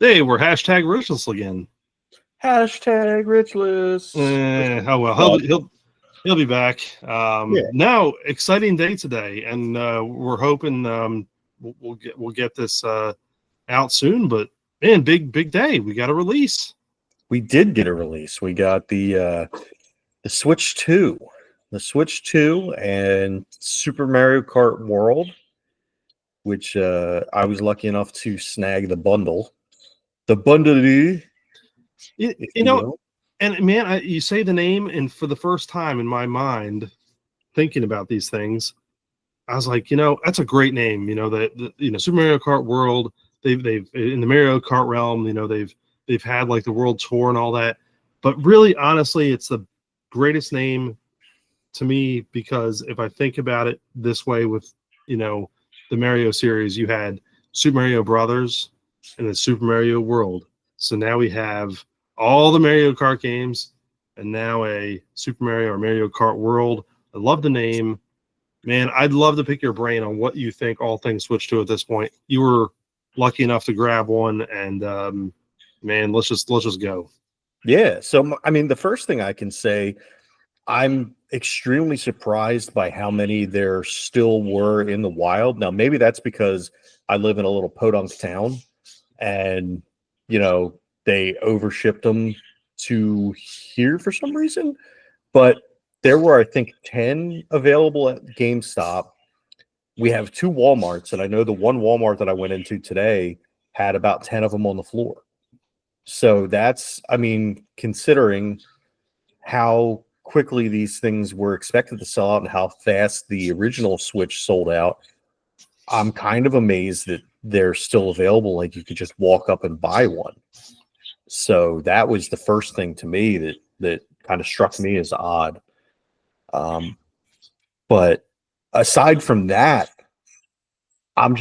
Hey, we're hashtag richless again. Hashtag Richless. Oh well, he'll be back. Now, exciting day today, and we're hoping we'll get this out soon. But man, big day. We got a release. We did get a release. We got the Switch 2. The Switch 2 and Super Mario Kart World, which I was lucky enough to snag the bundle. The bundle. You know, and man, you say the name, and for the first time in my mind, thinking about these things, I was like, that's a great name. Super Mario Kart World. They've in the Mario Kart realm. They've had like the world tour and all that, but really, honestly, it's the greatest name to me because if I think about it this way, with the Mario series, you had Super Mario Brothers and then Super Mario World. So now we have all the Mario Kart games, and now a Super Mario or Mario Kart World. I love the name. Man, I'd love to pick your brain on what you think all things Switch 2 at this point. You were lucky enough to grab one, and man, let's just go. Yeah. So, I mean, the first thing I can say, I'm extremely surprised by how many there still were in the wild. Now, maybe that's because I live in a little podunk town, and they overshipped them to here for some reason. But there were, I think, 10 available at GameStop. We have 2 Walmarts, and I know the one Walmart that I went into today had about 10 of them on the floor. So that's, I mean, considering how quickly these things were expected to sell out and how fast the original Switch sold out, I'm kind of amazed that they're still available. Like, you could just walk up and buy one. So that was the first thing to me that kind of struck me as odd. But aside from that, I'm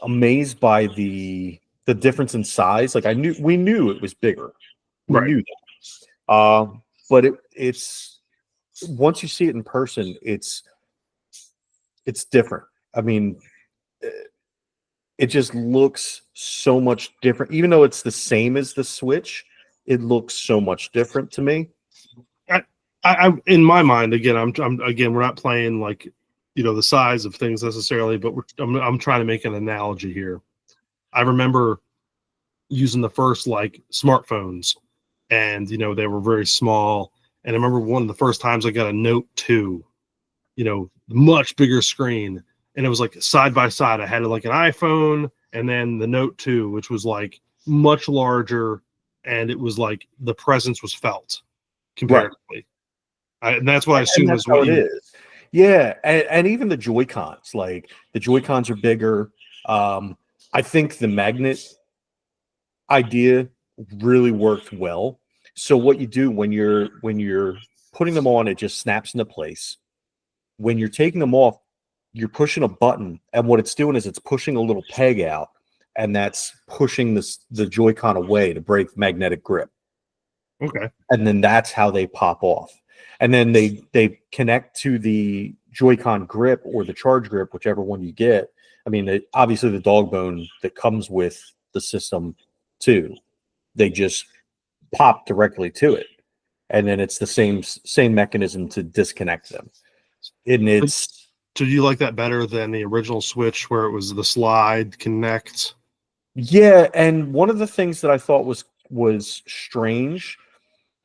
amazed by the difference in size. Like, we knew it was bigger. We knew that. But it's once you see it in person, it's different. I mean, it just looks so much different. Even though it's the same as the Switch, it looks so much different to me. I in my mind, again, we're not playing like the size of things necessarily, but I'm trying to make an analogy here. I remember using the first like smartphones, and they were very small. And I remember one of the first times I got a Note 2, much bigger screen, and it was like side by side. I had like an iPhone and then the Note 2, which was like much larger, and it was like the presence was felt comparatively. And that's what I assume is what it is. Yeah, and even the Joy-Cons, like the Joy-Cons are bigger. I think the magnet idea really worked well. So what you do when you're putting them on, it just snaps into place. When you're taking them off, you're pushing a button, and what it's doing is it's pushing a little peg out, and that's pushing the Joy-Con away to break magnetic grip. Okay. And then that's how they pop off. And then they connect to the Joy-Con grip or the charge grip, whichever one you get. I mean, obviously the dog bone that comes with the system too. They just pop directly to it, and then it's the same mechanism to disconnect them. And it's. So do you like that better than the original Switch, where it was the slide connect? Yeah, and one of the things that I thought was strange,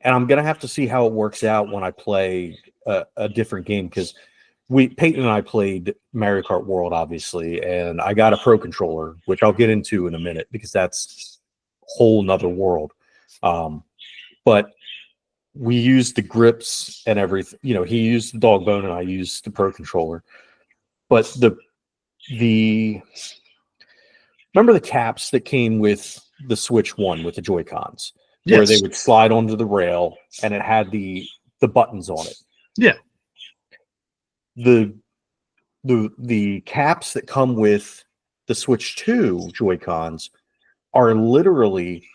and I'm gonna have to see how it works out when I play a different game, because Peyton and I played Mario Kart World, obviously, and I got a Pro Controller, which I'll get into in a minute because that's a whole nother world. But we used the grips and everything. He used the dog bone and I used the Pro Controller. But remember the caps that came with the Switch 1 with the Joy-Cons? Yes. Where they would slide onto the rail and it had the buttons on it. Yeah. The caps that come with the Switch 2 Joy-Cons are literally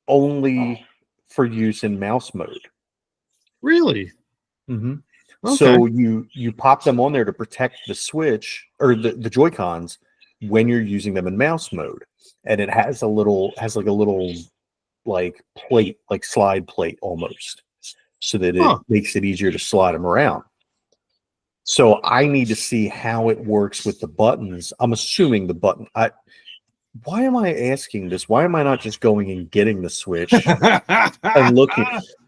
only for use in mouse mode. Really? Mm-hmm. Okay. So you pop them on there to protect the Switch or the Joy-Cons when you're using them in mouse mode. And it has a little like plate, like slide plate almost, so that it makes it easier to slide them around. So I need to see how it works with the buttons. I'm assuming the button. Why am I asking this? Why am I not just going and getting the Switch and looking?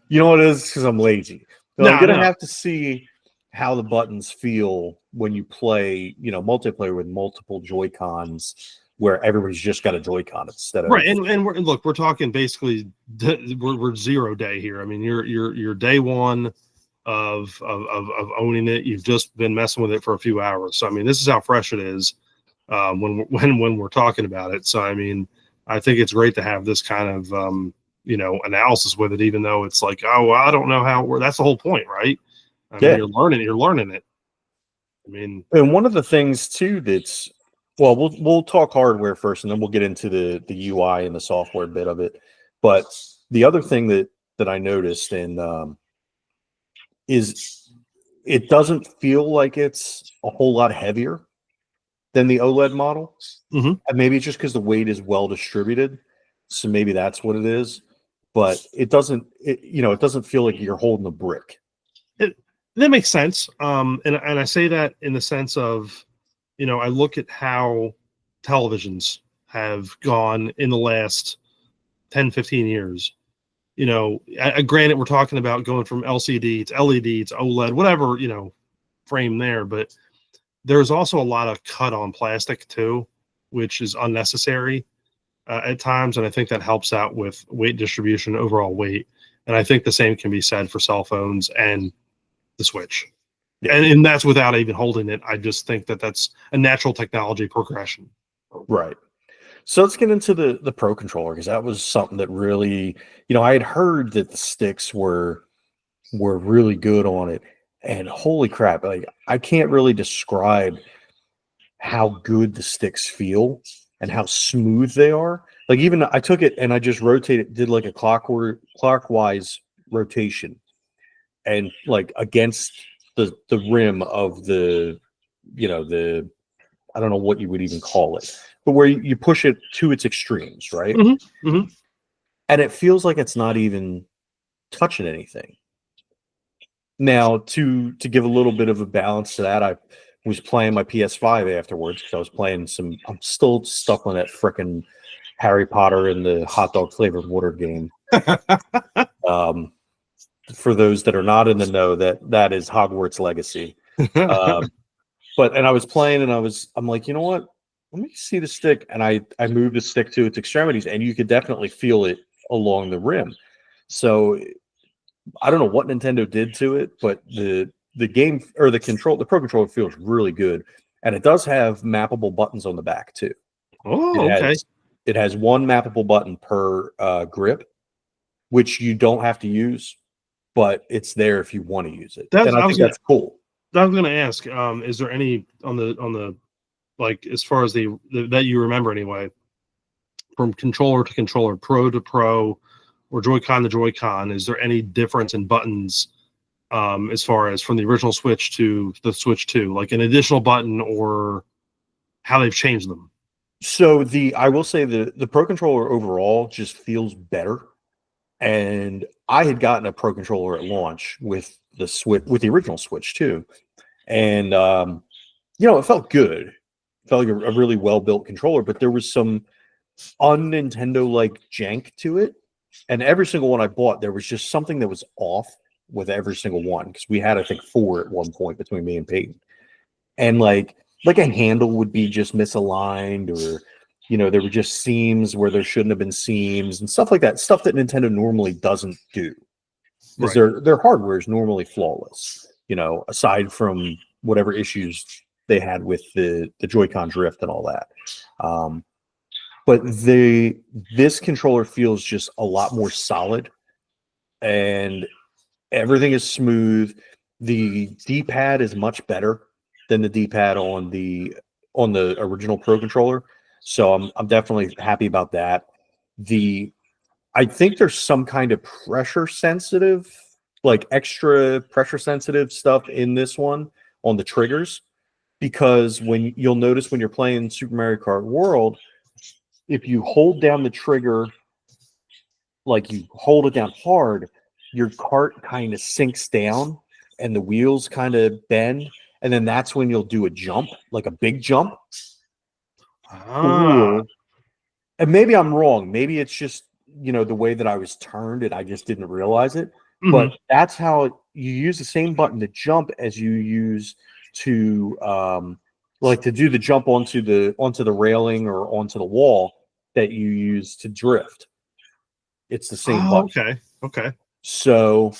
You know what it is? Because I'm lazy. So I'm gonna have to see how the buttons feel when you play, multiplayer with multiple Joy-Cons, where everybody's just got a Joy-Con instead of right. And we're talking basically we're 0 day here. I mean, you're day one of owning it. You've just been messing with it for a few hours. So I mean, this is how fresh it is when we're talking about it. So I mean, I think it's great to have this kind of analysis with it, even though it's like, oh, well, I don't know how it works. That's the whole point, right? I mean, you're learning it. I mean, and one of the things too that's we'll talk hardware first, and then we'll get into the UI and the software bit of it. But the other thing that I noticed is it doesn't feel like it's a whole lot heavier than the OLED model. Mm-hmm. And maybe it's just because the weight is well distributed, so maybe that's what it is. But it doesn't feel like you're holding a brick. That makes sense. And I say that in the sense of, I look at how televisions have gone in the last 10, 15 years. Granted, we're talking about going from LCD to LED to OLED, whatever, frame there. But there's also a lot of cut on plastic too, which is unnecessary at times. And I think that helps out with weight distribution, overall weight. And I think the same can be said for cell phones and the Switch. Yeah. And that's without even holding it. I just think that that's a natural technology progression. Right. So let's get into the Pro Controller, because that was something that really, I had heard that the sticks were really good on it, and holy crap, like I can't really describe how good the sticks feel and how smooth they are. Like, even I took it and I just did like a clockwise rotation, and like against the rim of the I don't know what you would even call it, but where you push it to its extremes, right? Mm-hmm. Mm-hmm. And it feels like it's not even touching anything. Now, to give a little bit of a balance to that, I was playing my PS5 afterwards, because I was playing I'm still stuck on that frickin' Harry Potter and the hot dog flavored water game. For those that are not in the know, that is Hogwarts Legacy. And I was playing, and I'm like, you know what? Let me see the stick. And I moved the stick to its extremities, and you could definitely feel it along the rim. So I don't know what Nintendo did to it, but the game, or the Pro Controller feels really good. And it does have mappable buttons on the back too. Oh, okay. It has one mappable button per grip, which you don't have to use, but it's there if you want to use it. And I think that's cool. I was going to ask, is there any on the like, as far as the that you remember anyway, from controller to controller, Pro to Pro, or Joy-Con to Joy-Con, is there any difference in buttons as far as from the original Switch to the Switch 2, like an additional button, or how they've changed them? So I will say the Pro Controller overall just feels better. And I had gotten a Pro Controller at launch with the Switch, with the original Switch too. And it felt good. It felt like a really well-built controller, but there was some un-Nintendo-like jank to it. And every single one I bought, there was just something that was off with every single one, because we had, I think, 4 at one point between me and Peyton. And like a handle would be just misaligned, or there were just seams where there shouldn't have been seams and stuff like that. Stuff that Nintendo normally doesn't do, because their hardware is normally flawless, aside from whatever issues they had with the Joy-Con drift and all that. But this controller feels just a lot more solid, and everything is smooth. The D-pad is much better than the D-pad on the original Pro Controller. So I'm definitely happy about that. I think there's some kind of pressure sensitive, like extra pressure sensitive stuff in this one on the triggers. because when you'll notice when you're playing Super Mario Kart World, if you hold down the trigger, like you hold it down hard, your cart kind of sinks down and the wheels kind of bend. And then that's when you'll do a jump, like a big jump. Ah. And maybe I'm wrong. Maybe it's just, the way that I was turned and I just didn't realize it. Mhm. But that's how you use the same button to jump as you use to like to do the jump onto the railing or onto the wall that you use to drift. It's the same Oh, button. okay. So,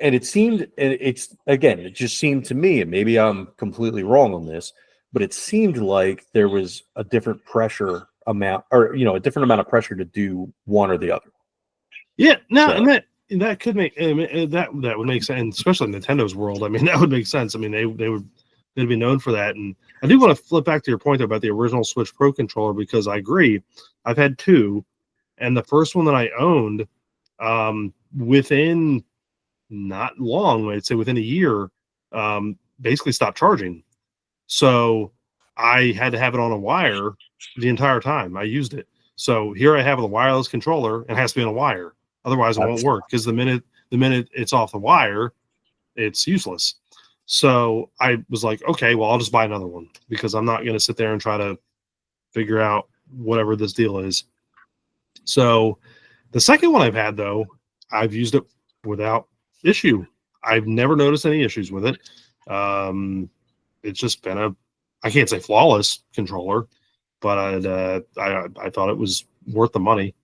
and it just seemed to me, and maybe I'm completely wrong on this, but it seemed like there was a different pressure amount, or a different amount of pressure to do one or the other. Yeah, no, So, and that could make that would make sense, especially in Nintendo's world. I mean, that would make sense. I mean, they'd be known for that. And I do want to flip back to your point about the original Switch Pro controller, because I agree. I've had two, and the first one that I owned, within not long, I'd say within a year, basically stopped charging. So I had to have it on a wire the entire time I used it. So here I have a wireless controller, and it has to be on a wire. Otherwise, it won't work, because the minute it's off the wire, it's useless. So I was like, okay, well, I'll just buy another one, because I'm not going to sit there and try to figure out whatever this deal is. So the second one I've had, though, I've used it without issue. I've never noticed any issues with it. It's just been I can't say flawless controller, but I thought it was worth the money.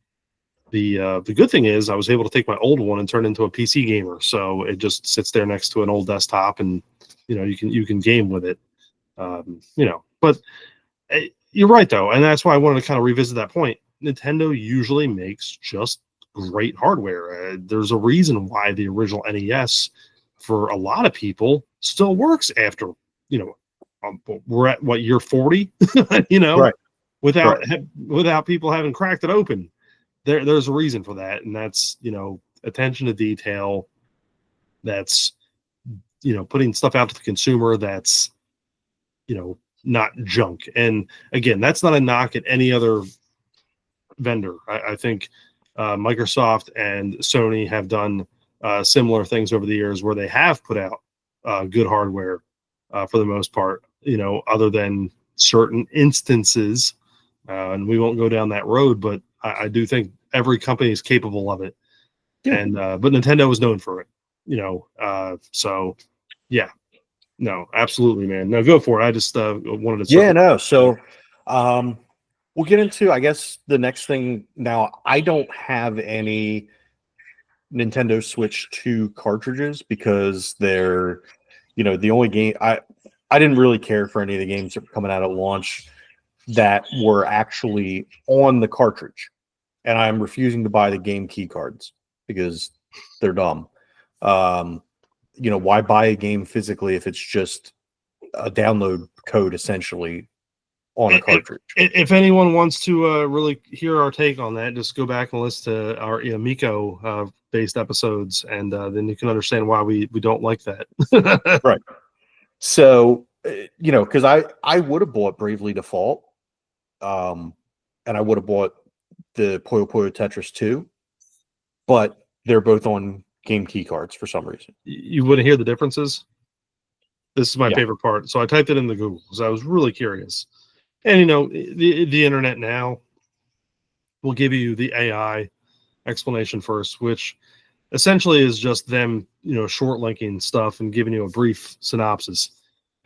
The good thing is I was able to take my old one and turn it into a PC gamer, so it just sits there next to an old desktop, and you can game with it. But you're right though, and that's why I wanted to kind of revisit that point. Nintendo usually makes just great hardware. There's a reason why the original NES, for a lot of people, still works after we're at what, year 40, right, without people having cracked it open. There's a reason for that, and that's attention to detail. That's putting stuff out to the consumer that's not junk. And again, that's not a knock at any other vendor. I think Microsoft and Sony have done similar things over the years, where they have put out good hardware for the most part, other than certain instances, and we won't go down that road, but I do think every company is capable of it. Yeah. And but Nintendo is known for it, so yeah, no, absolutely, man. No, go for it. I just wanted to So we'll get into, I guess, the next thing. Now, I don't have any Nintendo Switch 2 cartridges, because they're the only game I didn't really care for any of the games that were coming out at launch that were actually on the cartridge, and I'm refusing to buy the game key cards because they're dumb. Why buy a game physically if it's just a download code essentially on a cartridge? If anyone wants to really hear our take on that, just go back and listen to our Miko based episodes, and then you can understand why we don't like that. Right. So, because I would have bought Bravely Default, and I would have bought the Puyo Puyo Tetris 2, but they're both on game key cards for some reason. You wouldn't hear the differences? This is my favorite part. So I typed it in the Google because I was really curious. And the internet now will give you the AI explanation first, which essentially is just them, short linking stuff and giving you a brief synopsis.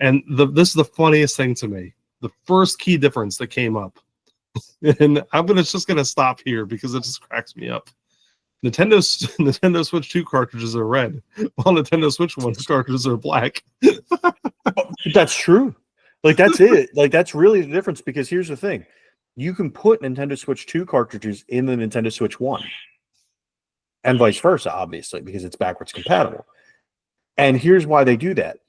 And this is the funniest thing to me. The first key difference that came up, and I'm just gonna stop here because it just cracks me up. Nintendo Switch 2 cartridges are red, while Nintendo Switch 1 cartridges are black. That's true. Like, that's it. Like, that's really the difference, because here's the thing. You can put Nintendo Switch 2 cartridges in the Nintendo Switch 1. And vice versa, obviously, because it's backwards compatible. And here's why they do that.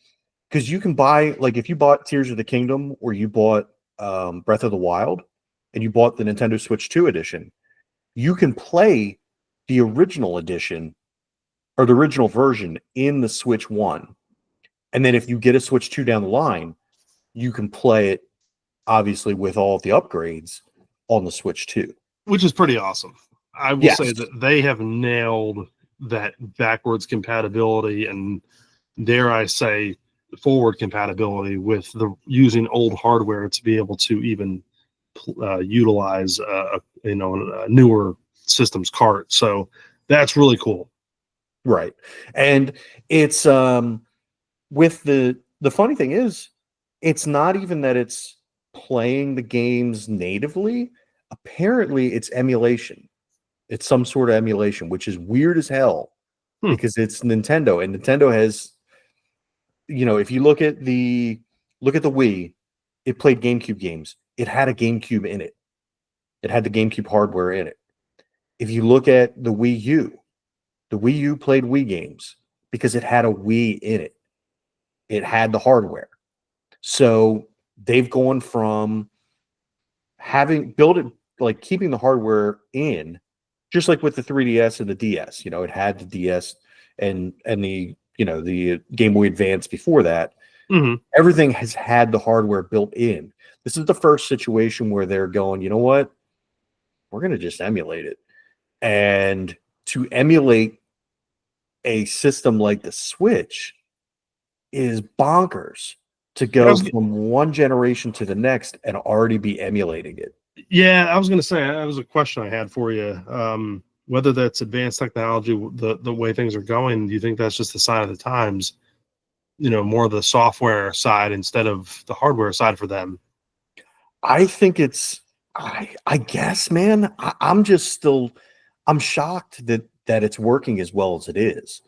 Because you can buy, like, if you bought Tears of the Kingdom, or you bought Breath of the Wild, and you bought the Nintendo Switch 2 edition, you can play the original edition, or the original version, in the Switch 1. And then if you get a Switch 2 down the line, you can play it obviously with all of the upgrades on the Switch 2. Which is pretty awesome. I will say that they have nailed that backwards compatibility and, dare I say, forward compatibility with the using old hardware to be able to even utilize a newer system's cart. So that's really cool. Right. And it's with the funny thing is, it's not even that it's playing the games natively. Apparently it's emulation. It's some sort of emulation, which is weird as hell because it's Nintendo, and Nintendo has, if you look at the Wii, it played GameCube games. It had a GameCube in it. It had the GameCube hardware in it. If you look at the Wii U played Wii games because it had a Wii in it. It had the hardware. So they've gone from having built it, like keeping the hardware in, just like with the 3DS and the DS. It had the DS and the the Game Boy Advance before that. Mm-hmm. Everything has had the hardware built in. This is the first situation where they're going, you know what? We're going to just emulate it. And to emulate a system like the Switch is bonkers, to go from one generation to the next and already be emulating it. Yeah, I was going to say, that was a question I had for you. Whether that's advanced technology, the way things are going, do you think that's just the sign of the times? More of the software side instead of the hardware side for them. I think it's, I guess, man, I'm shocked that it's working as well as it is.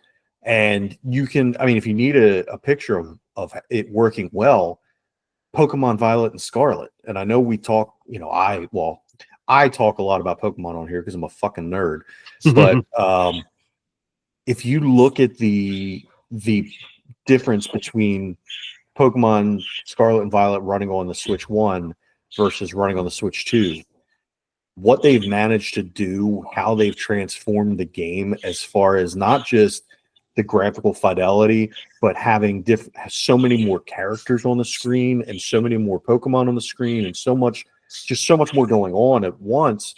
And you can, if you need a picture of it working well, Pokemon Violet and Scarlet. And I know we talk, I talk a lot about Pokemon on here because I'm a fucking nerd. But if you look at the difference between Pokemon Scarlet and Violet running on the Switch 1 versus running on the Switch 2, what they've managed to do, how they've transformed the game as far as not just the graphical fidelity, but having so many more characters on the screen and so many more Pokemon on the screen and so much more going on at once,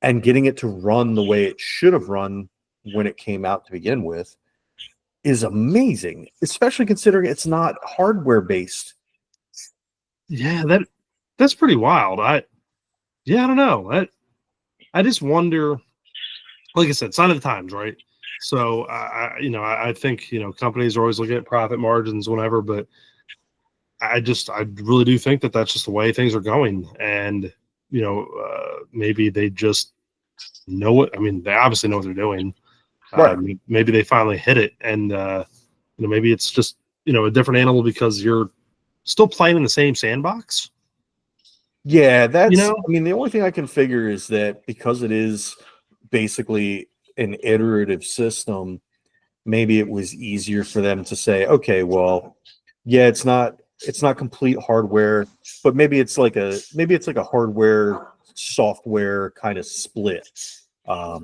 and getting it to run the way it should have run when it came out to begin with is amazing, especially considering it's not hardware based. Yeah, that's pretty wild. I don't know. I just wonder, like I said, sign of the times, right? So I think companies are always looking at profit margins, whatever, but I really do think that that's just the way things are going, and maybe they just know it. They obviously know what they're doing. Right. Maybe they finally hit it, and maybe it's just a different animal because you're still playing in the same sandbox. Yeah, that's the only thing I can figure is that because it is basically an iterative system, maybe it was easier for them to say, okay, well, yeah, it's not complete hardware, but maybe it's like a hardware software kind of split. I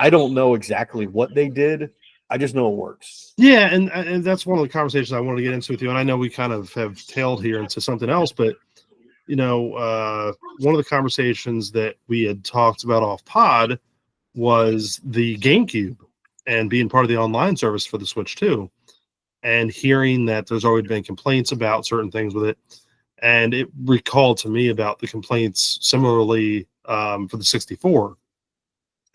don't know exactly what they did. I just know it works. Yeah, and that's one of the conversations I wanted to get into with you. And I know we kind of have tailed here into something else, but one of the conversations that we had talked about off pod was the GameCube and being part of the online service for the Switch 2, and hearing that there's already been complaints about certain things with it. And it recalled to me about the complaints similarly for the 64.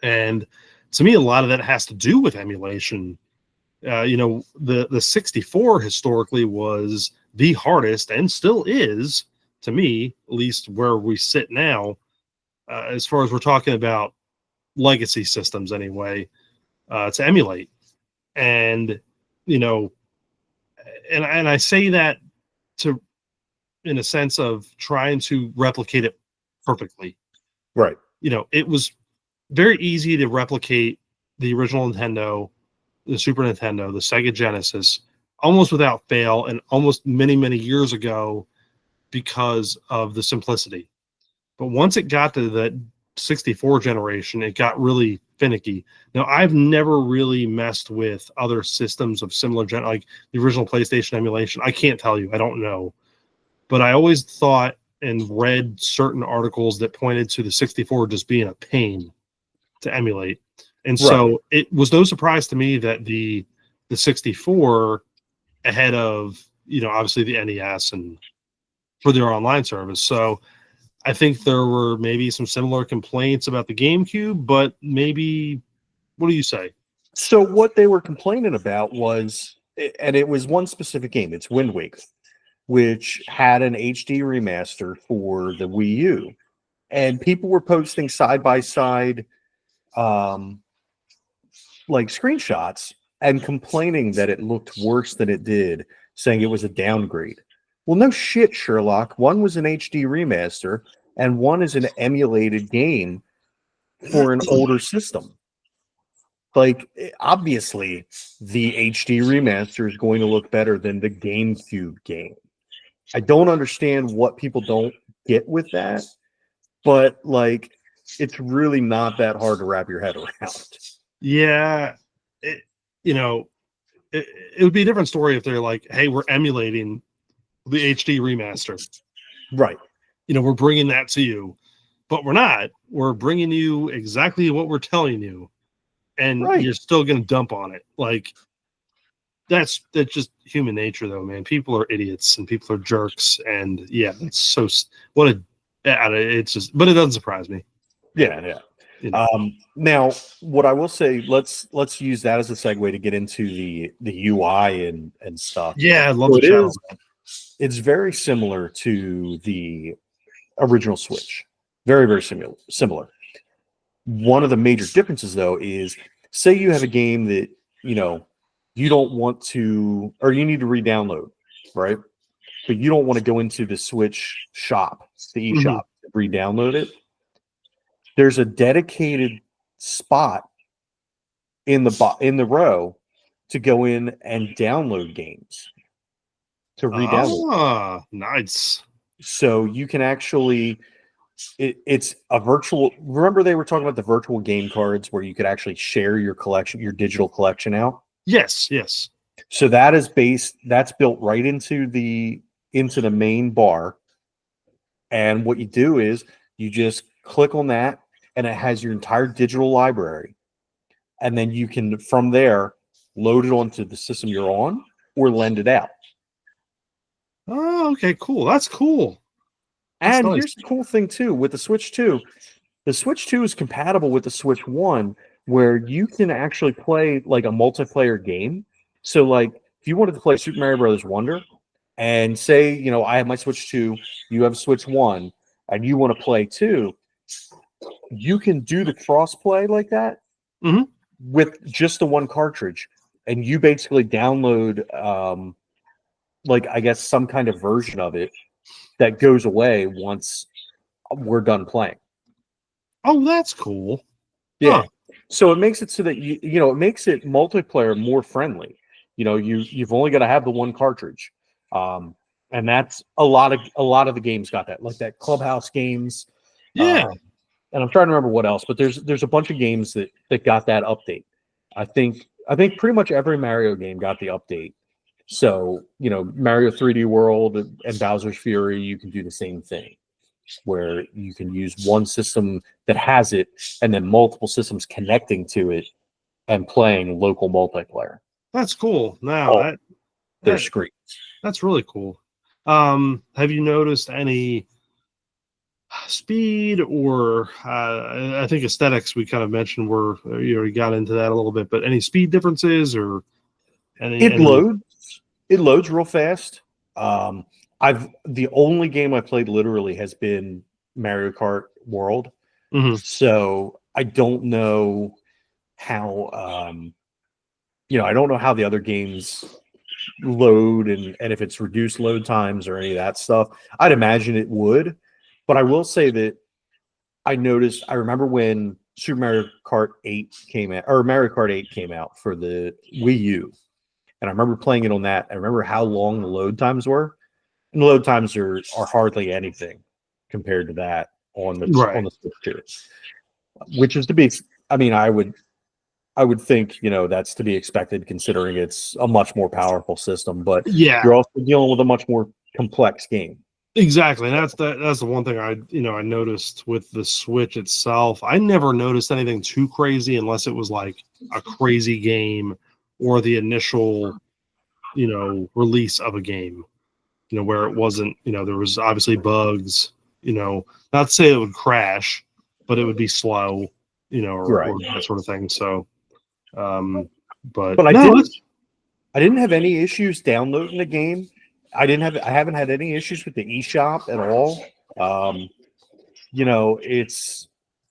And to me, a lot of that has to do with emulation. The 64 historically was the hardest, and still is, to me, at least where we sit now, as far as we're talking about legacy systems anyway, to emulate. And, and I say that in a sense of trying to replicate it perfectly. Right. It was very easy to replicate the original Nintendo, the Super Nintendo, the Sega Genesis, almost without fail, and almost many, many years ago because of the simplicity. But once it got to the 64 generation, it got really finicky. Now, I've never really messed with other systems of similar like the original PlayStation emulation. I can't tell you. I don't know. But I always thought and read certain articles that pointed to the 64 just being a pain to emulate. And so it was no surprise to me that the 64 ahead of, obviously the NES and for their online service. So I think there were maybe some similar complaints about the GameCube, but maybe, what do you say? So what they were complaining about was, and it was one specific game, it's Wind Waker, which had an HD remaster for the Wii U. And people were posting side by side like screenshots and complaining that it looked worse than it did, saying it was a downgrade. Well, no shit, Sherlock. One was an HD remaster, and one is an emulated game for an older system. Like, obviously, the HD remaster is going to look better than the GameCube game. I don't understand what people don't get with that, but, like, it's really not that hard to wrap your head around. Yeah, it would be a different story if they're like, hey, we're emulating the HD remaster. Right. We're bringing that to you, but we're not. We're bringing you exactly what we're telling you, and you're still going to dump on it. Like, that's just human nature, though, man. People are idiots and people are jerks, and yeah, it's so it's just, but it doesn't surprise me. Yeah. Now, what I will say, let's use that as a segue to get into the UI and stuff. Yeah, I love the challenge. It's very similar to the original Switch. Very, very similar. One of the major differences, though, is say you have a game that you don't want to, or you need to re-download, right? But you don't want to go into the Switch shop, the eShop, re-download it. There's a dedicated spot in the row to go in and download games to re-download. Ah, nice. So you can actually, it's a virtual. Remember they were talking about the virtual game cards where you could actually share your collection, your digital collection out. Yes. So that's built right into the main bar. And what you do is you just click on that, and it has your entire digital library. And then you can, from there, load it onto the system you're on or lend it out. Oh, okay, cool. That's cool. And here's the cool thing, too, with the Switch 2. The Switch 2 is compatible with the Switch 1, where you can actually play, like, a multiplayer game. So, like, if you wanted to play Super Mario Bros. Wonder, and say, I have my Switch 2, you have Switch 1, and you want to play 2, you can do the cross-play like that with just the one cartridge. And you basically download, like, I guess, some kind of version of it that goes away once we're done playing. Oh, that's cool. Yeah. Huh. So it makes it so that it makes it multiplayer more friendly. You've only got to have the one cartridge, and that's a lot of the games got that, like that Clubhouse games. Yeah. And I'm trying to remember what else, but there's a bunch of games that got that update. I think pretty much every Mario game got the update. So, Mario 3D World and Bowser's Fury, you can do the same thing, where you can use one system that has it and then multiple systems connecting to it and playing local multiplayer. That's cool. Now, their screens. That's really cool. Have you noticed any speed or I think aesthetics we kind of mentioned were, we got into that a little bit, but any speed differences or It loads real fast. The only game I played literally has been Mario Kart World. So I don't know how I don't know how the other games load and if it's reduced load times or any of that stuff. I'd imagine it would, but I will say that I remember when Super Mario Kart 8 came out, or Mario Kart 8 came out for the Wii U, and I remember playing it on that. I remember how long the load times were, and the load times are hardly anything compared to that on the Switch 2, which is to be I mean, I would think, that's to be expected considering it's a much more powerful system, but Yeah, you're also dealing with a much more complex game. exactly. And that's the one thing I noticed with the Switch itself. I never noticed anything too crazy unless it was like a crazy game or the initial, release of a game, where it wasn't, there was obviously bugs, not to say it would crash, but it would be slow, Right. or that sort of thing. So, but But I no, didn't it's I didn't have any issues downloading the game. I haven't had any issues with the eShop at all. Um,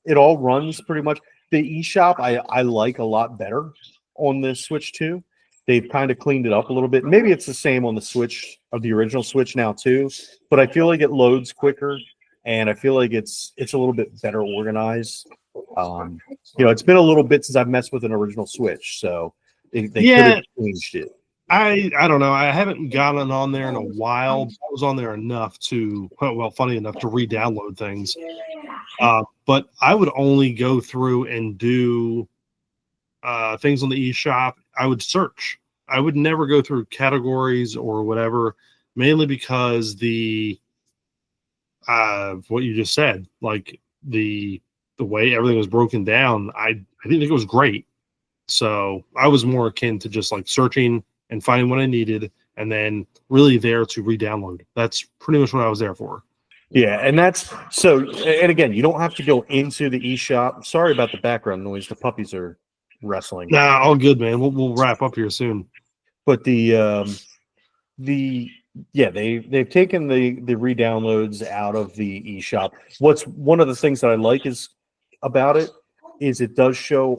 it all runs pretty much. The eShop I like a lot better on the Switch 2. They've kind of cleaned it up a little bit. Maybe it's the same on the Switch of the original Switch now too, but I feel like it loads quicker and I feel like it's a little bit better organized. It's been a little bit since I've messed with an original Switch, so they could yeah. have changed it. I don't know. I haven't gotten on there in a while. I was on there enough to, well, funny enough, to re-download things. But I would only go through and do things on the eShop. I would search. I would never go through categories or whatever, mainly because what you just said, like the way everything was broken down, I didn't think it was great. So I was more akin to just like searching and finding what I needed, and then really there to re-download. That's pretty much what I was there for. Yeah, and that's so. And again, you don't have to go into the eShop. Sorry about the background noise. The puppies are wrestling. Nah, all good, man. We'll wrap up here soon. But they've taken the re-downloads out of the eShop. What's one of the things that I like about it is it does show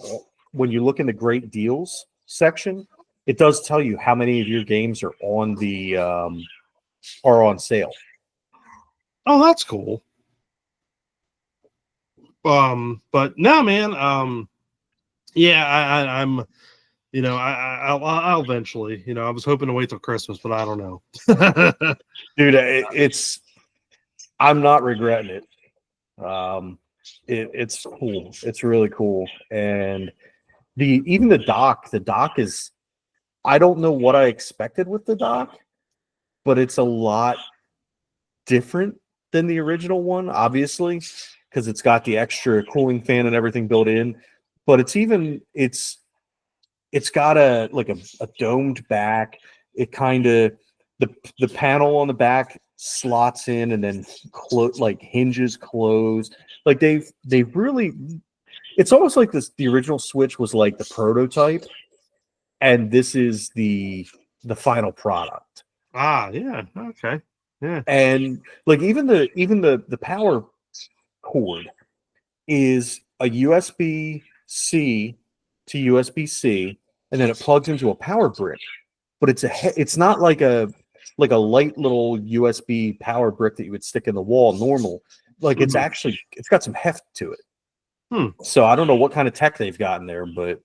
when you look in the great deals section, it does tell you how many of your games are on sale. Oh, that's cool. But no, man. Yeah, I'm. I'll eventually. I was hoping to wait till Christmas, but I don't know. Dude, I'm not regretting it. It's cool. It's really cool, and even the dock is. I don't know what I expected with the dock, but it's a lot different than the original one, obviously, because it's got the extra cooling fan and everything built in. But it's got a domed back. It kind of the panel on the back slots in and then hinges close. Like they've really. It's almost like the original Switch was like the prototype, and this is the final product. Yeah, okay, yeah, And like even the power cord is a USB-C to USB-C, and then it plugs into a power brick. But it's not like a light little USB power brick that you would stick in the wall normal. Like it's got some heft to it. So I don't know what kind of tech they've got in there, but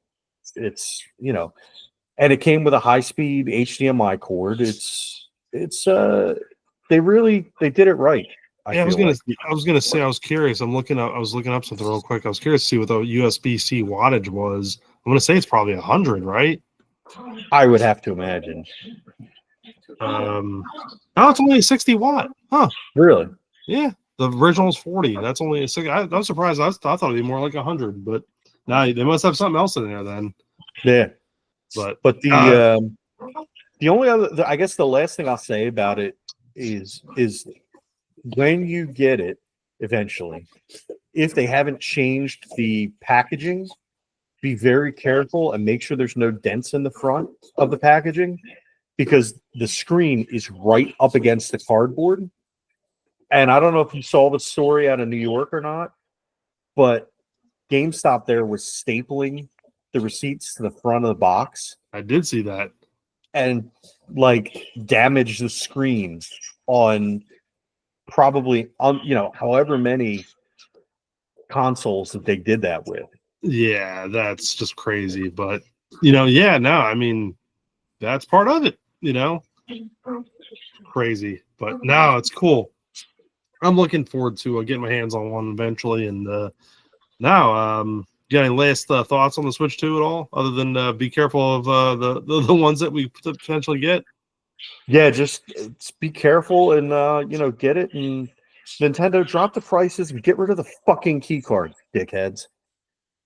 it's and it came with a high-speed HDMI cord. They did it right. I was gonna say I was curious. I was looking up something real quick. I was curious to see what the USB-C wattage was. I'm gonna say it's probably 100, right? I would have to imagine. No, it's only a 60 watt. Huh? Really? Yeah. The original is 40. That's only a 60. I'm surprised. I thought it'd be more like 100, but now they must have something else in there then. Yeah. But the only other, I guess, the last thing I'll say about it is when you get it eventually, if they haven't changed the packaging, be very careful and make sure there's no dents in the front of the packaging, because the screen is right up against the cardboard. And I don't know if you saw the story out of New York or not, but GameStop there was stapling the receipts to the front of the box. I did see that. And damaged the screen on probably however many consoles that they did that with. Yeah, that's just crazy. But yeah, no, I mean, that's part of it, crazy. But no, it's cool. I'm looking forward to getting my hands on one eventually. And now, got any last thoughts on the Switch 2 at all, other than be careful of the ones that we potentially get? Yeah, just be careful and get it. And Nintendo, drop the prices and get rid of the fucking key card, dickheads.